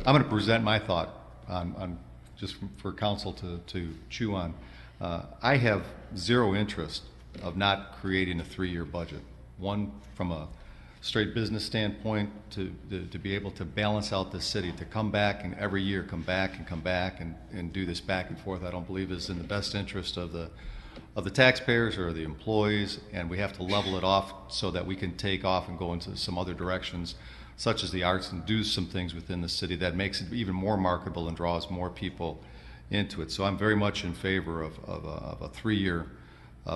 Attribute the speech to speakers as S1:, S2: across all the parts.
S1: I'm going to present my thought on just for council to chew on. I have zero interest of not creating a 3-year budget. One, from a straight business standpoint, to be able to balance out the city, to come back and every year come back and do this back and forth, I don't believe is in the best interest of the taxpayers or the employees, and we have to level it off so that we can take off and go into some other directions, such as the arts, and do some things within the city that makes it even more marketable and draws more people into it. So I'm very much in favor of a 3-year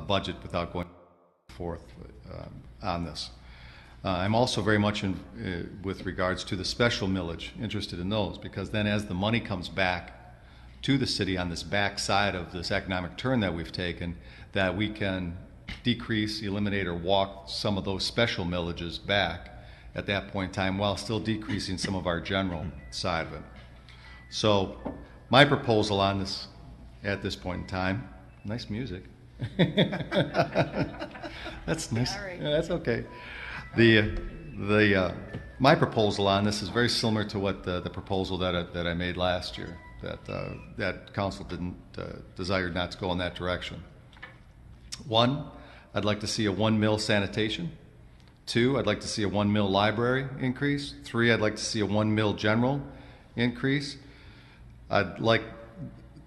S1: budget without going forth on this. I'm also very much with regards to the special millage, interested in those, because then as the money comes back to the city on this back side of this economic turn that we've taken, that we can decrease, eliminate, or walk some of those special millages back at that point in time while still decreasing some of our general side of it. So my proposal on this at this point in time, nice music. That's nice.
S2: Sorry.
S1: Yeah, that's okay. My proposal on this is very similar to what the proposal that I made last year, that council desired not to go in that direction. 1, I'd like to see a 1 mil sanitation. 2, I'd like to see a 1 mil library increase. 3, I'd like to see a 1 mil general increase. I'd like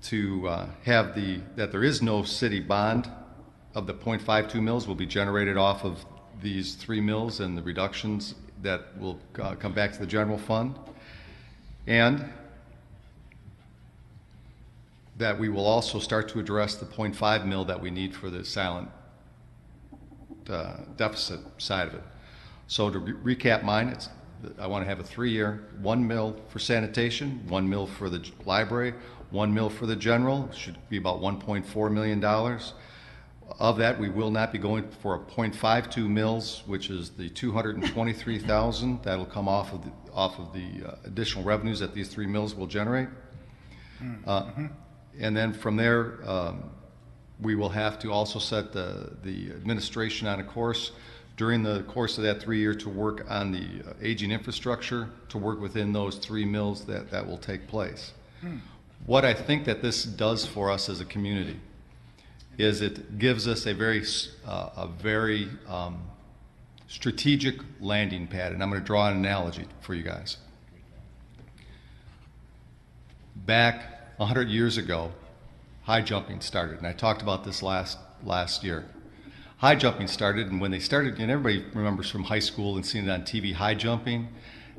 S1: to have that there is no city bond of the 0.52 mils will be generated off of these 3 mills and the reductions that will come back to the general fund, and that we will also start to address the 0.5 mil that we need for the silent deficit side of it. So to recap mine, I want to have a 3-year, 1 mil for sanitation, 1 mil for the library, 1 mil for the general, should be about $1.4 million. Of that, we will not be going for a 0.52 mils, which is the $223,000 that'll come off of the additional revenues that these 3 mills will generate. And then from there, we will have to also set the administration on a course during the course of that 3-year to work on the aging infrastructure, to work within those 3 mills that will take place. What I think that this does for us as a community is it gives us a very strategic landing pad, and I'm going to draw an analogy for you guys. Back 100 years ago, high jumping started, and I talked about this last year. High jumping started, and when they started, and everybody remembers from high school and seeing it on TV, high jumping.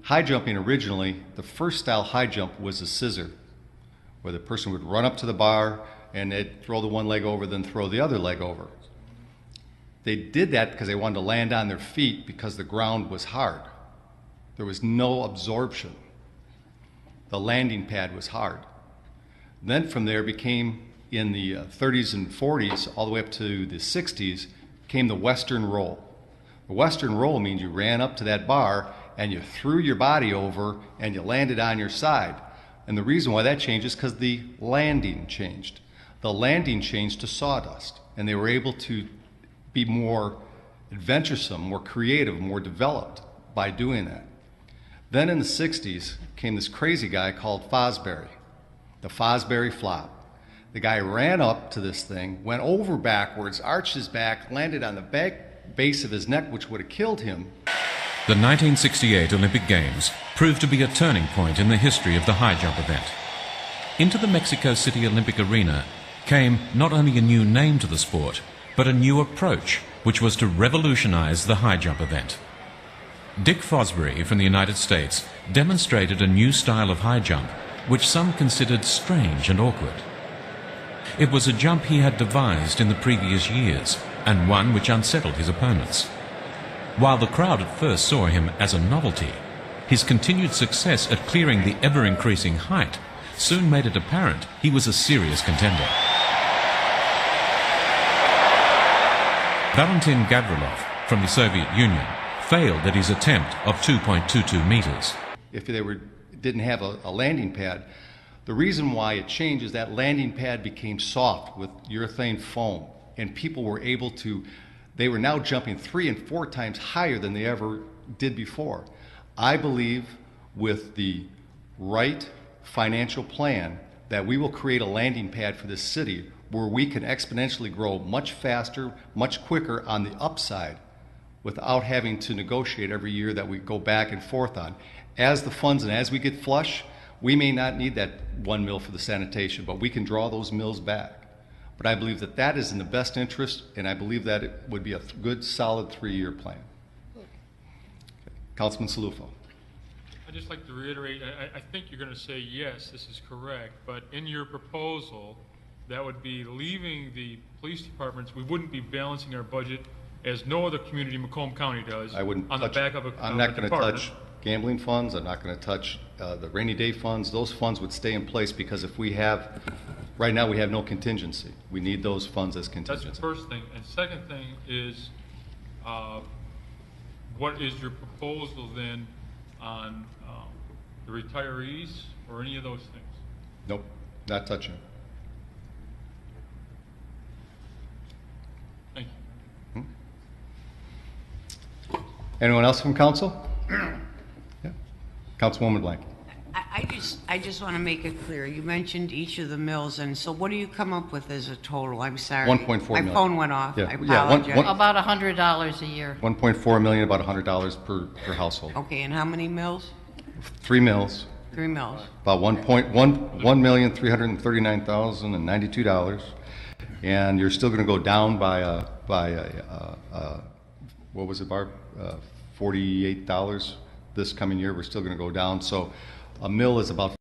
S1: High jumping originally, the first style high jump was a scissor, where the person would run up to the bar and they'd throw the one leg over, then throw the other leg over. They did that because they wanted to land on their feet because the ground was hard. There was no absorption. The landing pad was hard. Then from there became, in the 30s and 40s, all the way up to the 60s, came the Western roll. The Western roll means you ran up to that bar and you threw your body over and you landed on your side. And the reason why that changed is because the landing changed. The landing changed to sawdust, and they were able to be more adventuresome, more creative, more developed by doing that. Then in the 60s came this crazy guy called Fosbury, the Fosbury flop. The guy ran up to this thing, went over backwards, arched his back, landed on the back base of his neck, which would have killed him.
S3: The 1968 Olympic Games proved to be a turning point in the history of the high jump event. Into the Mexico City Olympic Arena came not only a new name to the sport, but a new approach, which was to revolutionize the high jump event. Dick Fosbury from the United States demonstrated a new style of high jump, which some considered strange and awkward. It was a jump he had devised in the previous years, and one which unsettled his opponents. While the crowd at first saw him as a novelty, his continued success at clearing the ever-increasing height soon made it apparent he was a serious contender. Valentin Gavrilov from the Soviet Union failed at his attempt of 2.22 meters.
S1: If they didn't have a landing pad, the reason why it changed is that landing pad became soft with urethane foam, and people were able to, they were now jumping 3 and 4 times higher than they ever did before. I believe with the right financial plan that we will create a landing pad for this city where we can exponentially grow much faster, much quicker on the upside without having to negotiate every year that we go back and forth on. As the funds and as we get flush, we may not need that 1 mil for the sanitation, but we can draw those mills back. But I believe that that is in the best interest, and I believe that it would be a good, solid 3-year plan. Councilman Salufo.
S2: I'd just like to reiterate, I think you're going to say, yes, this is correct, but in your proposal, that would be leaving the police departments, we wouldn't be balancing our budget as no other community in Macomb County does.
S1: I wouldn't
S2: on
S1: touch,
S2: the back of a
S1: I'm not going to
S2: department.
S1: touch gambling funds. I'm not going to touch the rainy day funds. Those funds would stay in place because if we have, right now we have no contingency. We need those funds as contingency.
S2: That's the first thing. And second thing is, what is your proposal then on the retirees or any of those things?
S1: Nope, not touching.
S2: Thank you.
S1: Anyone else from council? Yeah. Councilwoman Blank.
S4: I just want to make it clear. You mentioned each of the mills, and so what do you come up with as a total? I'm sorry.
S1: 1.4 million.
S4: My phone went off.
S1: Yeah,
S4: I
S1: yeah,
S4: apologize.
S5: About $100 a year.
S1: 1.4 million, about $100 per household.
S4: Okay, and how many mills?
S1: 3 mills,
S4: 3 mills.
S1: about $1,339,092, and you're still going to go down by what was it, Barb? $48 this coming year. We're still going to go down. So a mill is about